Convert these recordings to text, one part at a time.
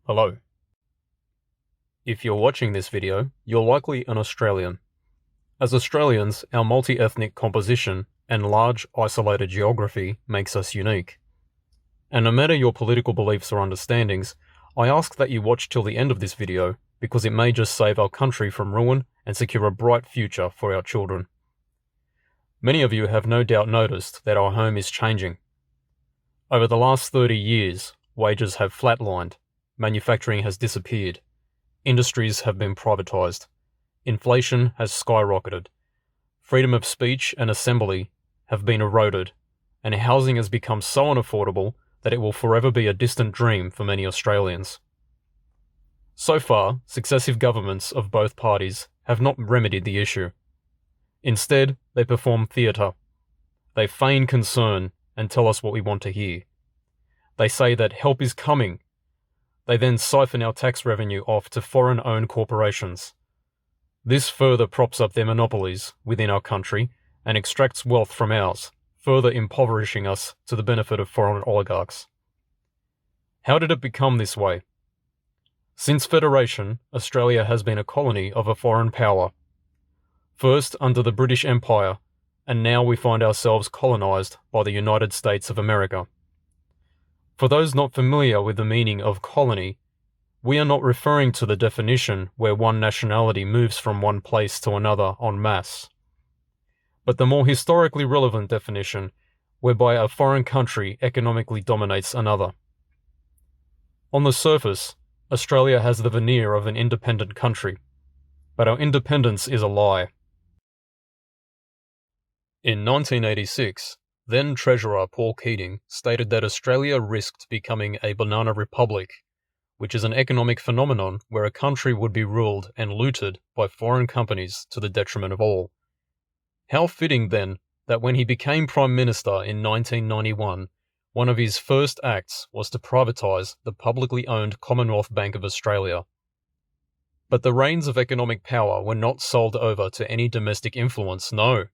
Hello. If you're watching this video, you're likely an Australian. As Australians, our multi-ethnic composition and large isolated geography makes us unique. And no matter your political beliefs or understandings, I ask that you watch till the end of this video because it may just save our country from ruin and secure a bright future for our children. Many of you have no doubt noticed that our home is changing. Over the last 30 years, wages have flatlined, manufacturing has disappeared, industries have been privatised, inflation has skyrocketed, freedom of speech and assembly have been eroded, and housing has become so unaffordable that it will forever be a distant dream for many Australians. So far, successive governments of both parties have not remedied the issue. Instead, they perform theatre. They feign concern and tell us what we want to hear. They say that help is coming. They then siphon our tax revenue off to foreign-owned corporations. This further props up their monopolies within our country and extracts wealth from ours, further impoverishing us to the benefit of foreign oligarchs. How did it become this way? Since Federation, Australia has been a colony of a foreign power. First under the British Empire, and now we find ourselves colonised by the United States of America. For those not familiar with the meaning of colony, we are not referring to the definition where one nationality moves from one place to another en masse, but the more historically relevant definition whereby a foreign country economically dominates another. On the surface, Australia has the veneer of an independent country, but our independence is a lie. In 1986, then Treasurer Paul Keating stated that Australia risked becoming a banana republic, which is an economic phenomenon where a country would be ruled and looted by foreign companies to the detriment of all. How fitting, then, that when he became Prime Minister in 1991, one of his first acts was to privatise the publicly owned Commonwealth Bank of Australia. But the reins of economic power were not sold over to any domestic influence, no.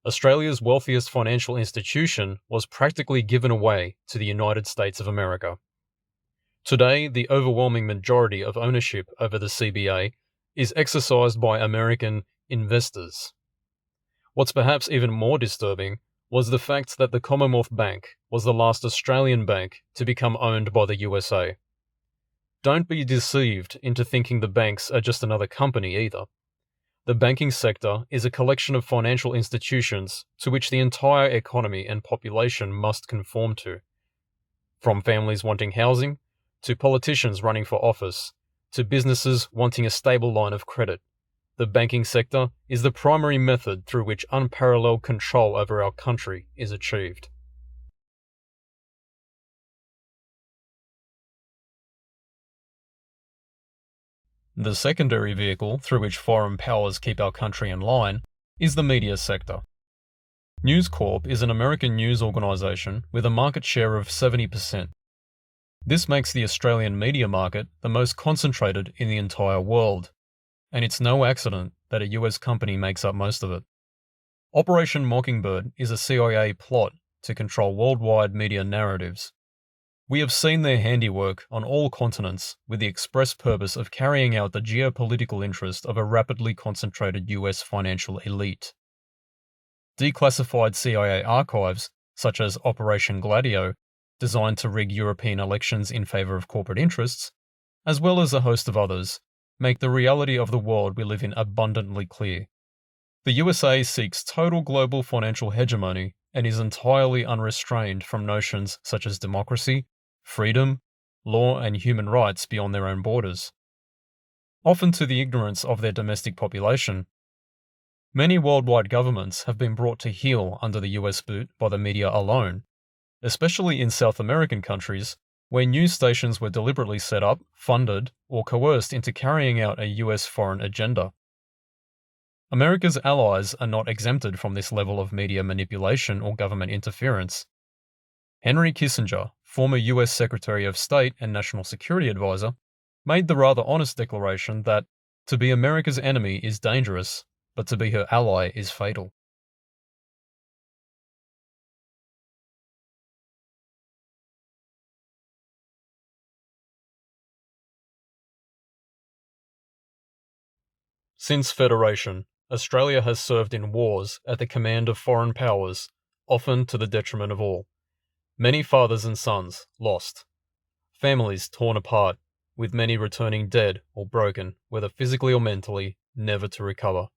Australia's wealthiest financial institution was practically given away to the United States of America. Today, the overwhelming majority of ownership over the CBA is exercised by American investors. What's perhaps even more disturbing was the fact that the Commonwealth Bank was the last Australian bank to become owned by the USA. Don't be deceived into thinking the banks are just another company either. The banking sector is a collection of financial institutions to which the entire economy and population must conform to. From families wanting housing, to politicians running for office, to businesses wanting a stable line of credit, the banking sector is the primary method through which unparalleled control over our country is achieved. The secondary vehicle through which foreign powers keep our country in line is the media sector. News Corp is an American news organisation with a market share of 70%. This makes the Australian media market the most concentrated in the entire world, and it's no accident that a US company makes up most of it. Operation Mockingbird is a CIA plot to control worldwide media narratives. We have seen their handiwork on all continents with the express purpose of carrying out the geopolitical interest of a rapidly concentrated US financial elite. Declassified CIA archives, such as Operation Gladio, designed to rig European elections in favour of corporate interests, as well as a host of others, make the reality of the world we live in abundantly clear. The USA seeks total global financial hegemony and is entirely unrestrained from notions such as democracy, freedom, law and human rights beyond their own borders. Often to the ignorance of their domestic population, many worldwide governments have been brought to heel under the US boot by the media alone, especially in South American countries where news stations were deliberately set up, funded, or coerced into carrying out a US foreign agenda. America's allies are not exempted from this level of media manipulation or government interference. Henry Kissinger, former US Secretary of State and National Security Advisor, made the rather honest declaration that to be America's enemy is dangerous, but to be her ally is fatal. Since Federation, Australia has served in wars at the command of foreign powers, often to the detriment of all. Many fathers and sons lost. Families torn apart, with many returning dead or broken, whether physically or mentally, never to recover.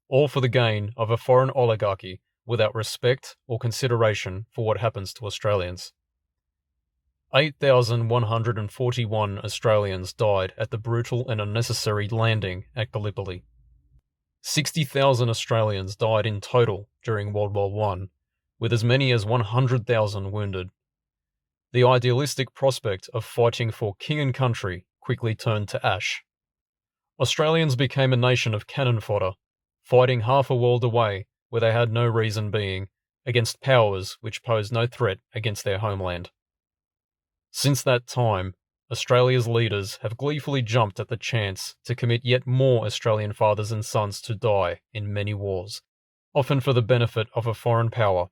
All for the gain of a foreign oligarchy without respect or consideration for what happens to Australians. 8,141 Australians died at the brutal and unnecessary landing at Gallipoli. 60,000 Australians died in total during World War I, with as many as 100,000 wounded. The idealistic prospect of fighting for king and country quickly turned to ash. Australians became a nation of cannon fodder, fighting half a world away where they had no reason being, against powers which posed no threat against their homeland. Since that time, Australia's leaders have gleefully jumped at the chance to commit yet more Australian fathers and sons to die in many wars, often for the benefit of a foreign power.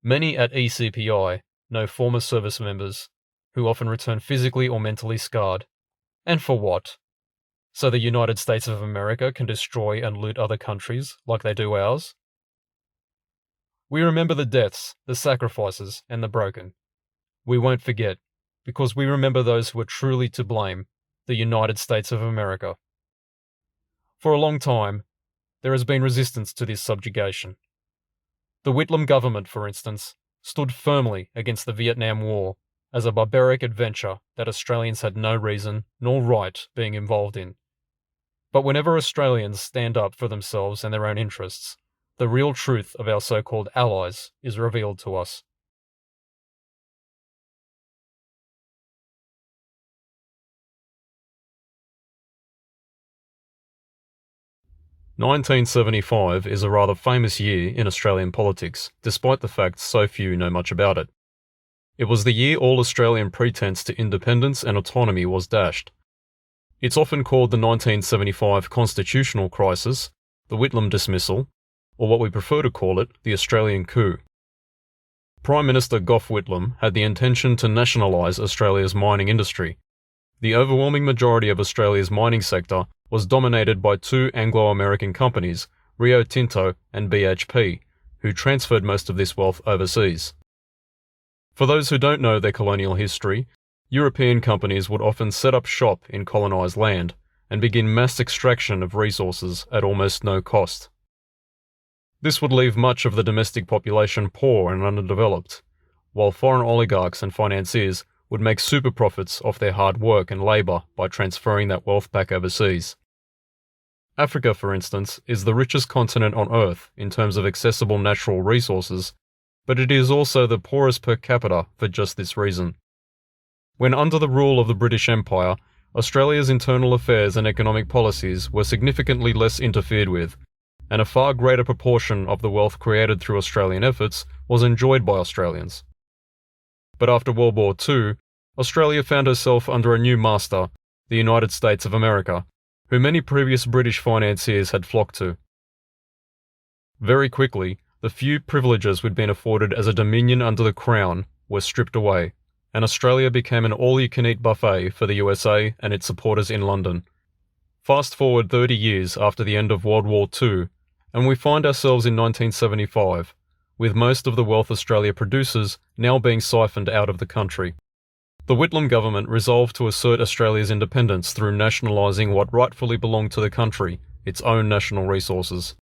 Many at ECPI know former service members who often return physically or mentally scarred. And for what? So the United States of America can destroy and loot other countries like they do ours? We remember the deaths, the sacrifices, and the broken. We won't forget, because we remember those who are truly to blame, the United States of America. For a long time, there has been resistance to this subjugation. The Whitlam government, for instance, stood firmly against the Vietnam War as a barbaric adventure that Australians had no reason nor right being involved in. But whenever Australians stand up for themselves and their own interests, the real truth of our so-called allies is revealed to us. "1975 is a rather famous year in Australian politics, despite the fact so few know much about it. It was the year all Australian pretense to independence and autonomy was dashed. It's often called the 1975 constitutional crisis, the Whitlam dismissal, or what we prefer to call it, the Australian coup. Prime Minister Gough Whitlam had the intention to nationalise Australia's mining industry. The overwhelming majority of Australia's mining sector was dominated by two Anglo-American companies, Rio Tinto and BHP, who transferred most of this wealth overseas. For those who don't know their colonial history, European companies would often set up shop in colonised land and begin mass extraction of resources at almost no cost. This would leave much of the domestic population poor and underdeveloped, while foreign oligarchs and financiers would make super profits off their hard work and labour by transferring that wealth back overseas. Africa, for instance, is the richest continent on Earth in terms of accessible natural resources, but it is also the poorest per capita for just this reason. When under the rule of the British Empire, Australia's internal affairs and economic policies were significantly less interfered with, and a far greater proportion of the wealth created through Australian efforts was enjoyed by Australians. But after World War II, Australia found herself under a new master, the United States of America, who many previous British financiers had flocked to. Very quickly, the few privileges we'd been afforded as a dominion under the Crown were stripped away, and Australia became an all-you-can-eat buffet for the USA and its supporters in London. Fast forward 30 years after the end of World War II, and we find ourselves in 1975, with most of the wealth Australia produces now being siphoned out of the country. The Whitlam government resolved to assert Australia's independence through nationalising what rightfully belonged to the country, its own national resources.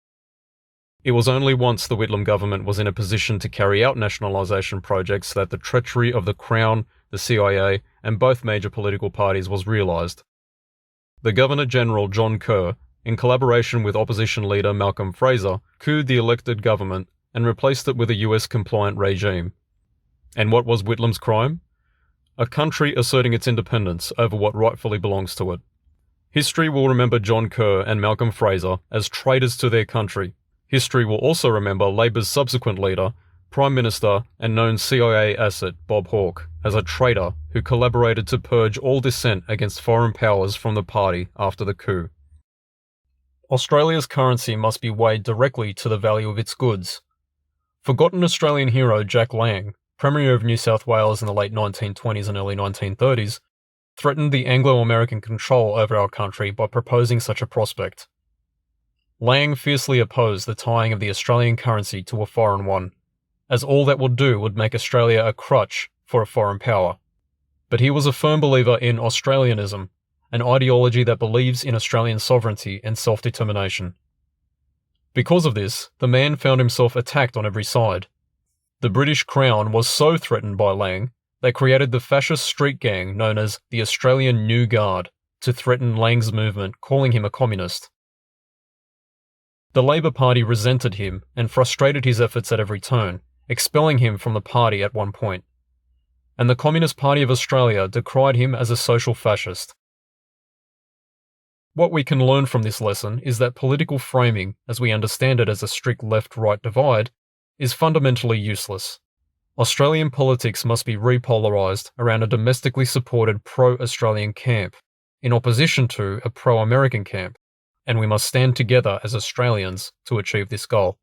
It was only once the Whitlam government was in a position to carry out nationalisation projects that the treachery of the Crown, the CIA, and both major political parties was realised. The Governor-General John Kerr, in collaboration with opposition leader Malcolm Fraser, couped the elected government and replaced it with a US-compliant regime. And what was Whitlam's crime? A country asserting its independence over what rightfully belongs to it. History will remember John Kerr and Malcolm Fraser as traitors to their country. History will also remember Labor's subsequent leader, Prime Minister and known CIA asset Bob Hawke, as a traitor who collaborated to purge all dissent against foreign powers from the party after the coup. Australia's currency must be weighed directly to the value of its goods. Forgotten Australian hero Jack Lang, Premier of New South Wales in the late 1920s and early 1930s, threatened the Anglo-American control over our country by proposing such a prospect. Lang fiercely opposed the tying of the Australian currency to a foreign one, as all that would do would make Australia a crutch for a foreign power. But he was a firm believer in Australianism, an ideology that believes in Australian sovereignty and self-determination. Because of this, the man found himself attacked on every side. The British Crown was so threatened by Lang, they created the fascist street gang known as the Australian New Guard to threaten Lang's movement, calling him a communist. The Labour Party resented him and frustrated his efforts at every turn, expelling him from the party at one point. And the Communist Party of Australia decried him as a social fascist. What we can learn from this lesson is that political framing, as we understand it as a strict left-right divide, is fundamentally useless. Australian politics must be repolarised around a domestically supported pro-Australian camp, in opposition to a pro-American camp, and we must stand together as Australians to achieve this goal.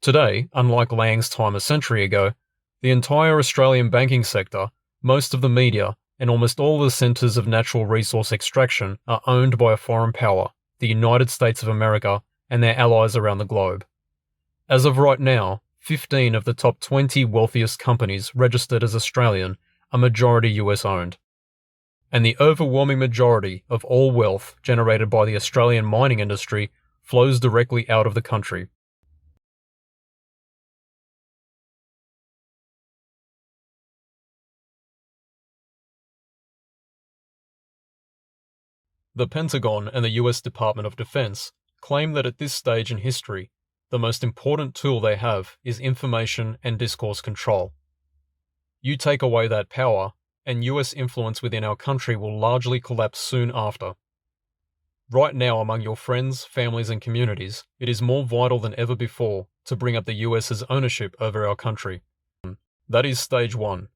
Today, unlike Lang's time a century ago, the entire Australian banking sector, most of the media, and almost all the centres of natural resource extraction are owned by a foreign power, the United States of America, and their allies around the globe. As of right now, 15 of the top 20 wealthiest companies registered as Australian are majority US owned. And the overwhelming majority of all wealth generated by the Australian mining industry flows directly out of the country. The Pentagon and the US Department of Defense claim that at this stage in history, the most important tool they have is information and discourse control. You take away that power, and US influence within our country will largely collapse soon after. Right now, among your friends, families, and communities, it is more vital than ever before to bring up the US's ownership over our country. That is stage 1.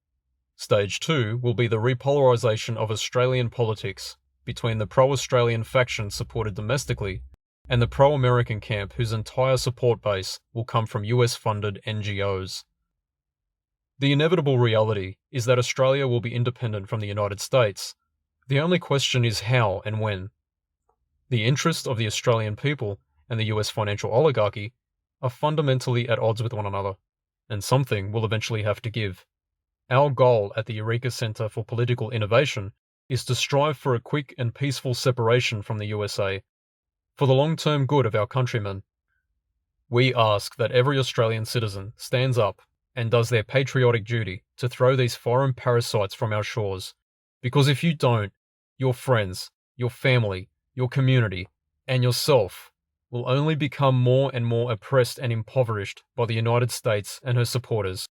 Stage 2 will be the repolarisation of Australian politics between the pro-Australian faction supported domestically and the pro-American camp whose entire support base will come from US-funded NGOs. The inevitable reality is that Australia will be independent from the United States. The only question is how and when. The interests of the Australian people and the US financial oligarchy are fundamentally at odds with one another, and something will eventually have to give. Our goal at the Eureka Center for Political Innovation is to strive for a quick and peaceful separation from the USA, for the long-term good of our countrymen. We ask that every Australian citizen stands up and does their patriotic duty to throw these foreign parasites from our shores, because if you don't, your friends, your family, your community, and yourself will only become more and more oppressed and impoverished by the United States and her supporters.